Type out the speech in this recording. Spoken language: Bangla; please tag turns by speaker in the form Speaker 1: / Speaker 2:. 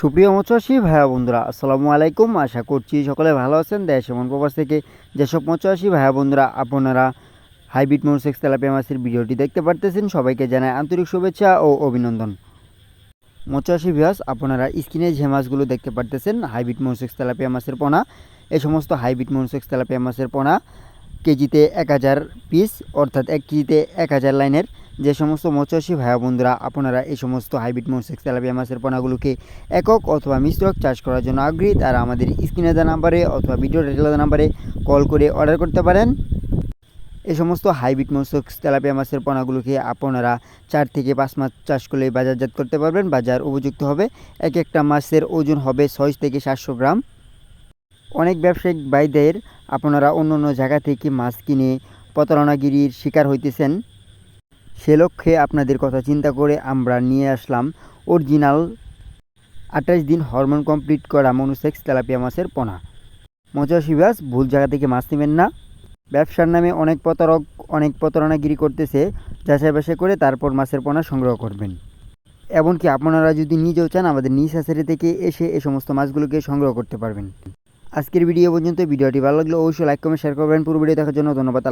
Speaker 1: সুপ্রিয় মৎস্যচাষী ভাইয়া বন্ধুরা আসসালামু আলাইকুম। আশা করছি সকলে ভালো আছেন। দেশ এবং প্রবাস থেকে যেসব মৎস্যচাষী ভাইয়া বন্ধুরা আপনারা হাইব্রিড মনোসেক্স তেলাপিয়া মাছের ভিডিওটি দেখতে পারতেছেন, সবাইকে জানাই আন্তরিক শুভেচ্ছা ও অভিনন্দন। মৎস্যচাষী ভিউয়ার্স, আপনারা স্ক্রিনে যে মাছগুলো দেখতে পারতেছেন হাইব্রিড মনোসেক্স তেলাপিয়া মাছের পোনা। এই সমস্ত হাইব্রিড মনোসেক্স তেলাপিয়া মাছের পোনা কেজিতে 1000 পিস, অর্থাৎ 1 কেজিতে 1000 লাইনের। যে সমস্ত মৎস্যচাষী ভাইয়া বন্ধুরা আপনারা এই সমস্ত হাইব্রিড মনোসেক্স তেলাপিয়া মাছের পোনাগুলোকে একক অথবা মিশ্র চাষ করার জন্য আগ্রহী, তারা আমাদের স্ক্রিনে দেওয়া নাম্বারে অথবা ভিডিও টাইটেলে দেওয়া নাম্বারে কল করে অর্ডার করতে পারেন। এই সমস্ত হাইব্রিড মনোসেক্স তেলাপিয়া মাছের পোনাগুলোকে আপনারা 4 থেকে 5 মাস চাষ করলে বাজারজাত করতে পারবেন। বাজার উপযুক্ত হবে। এক একটা মাছের ওজন হবে 6 থেকে 700 গ্রাম। অনেক ব্যবসায়িক ভাইদের আপনারা অন্য অন্য জায়গা থেকে মাছ কিনে প্রতারণাগিরির শিকার হইতেছেন। সে লক্ষ্যে আপনাদের কথা চিন্তা করে আমরা নিয়ে আসলাম অরিজিনাল 28 দিন হরমোন কমপ্লিট করা মনোসেক্স তেলাপিয়া মাছের পোনা। মৎস্যচাষী ভাইয়া, ভুল জায়গা থেকে মাছ নেবেন না। ব্যবসার নামে অনেক প্রতারক অনেক প্রতারণাগিরি করতেছে। যাচাই বাছাই করে তারপর মাছের পোনা সংগ্রহ করবেন। এমনকি আপনারা যদি নিজেও চান আমাদের নিজ হ্যাচারি থেকে এসে এই সমস্ত মাছগুলোকে সংগ্রহ করতে পারবেন। আজকের ভিডিও পর্যন্ত। ভিডিওটি ভালো লাগলে অবশ্যই লাইক কমেন্ট শেয়ার করবেন। পুরো ভিডিও দেখার জন্য ধন্যবাদ।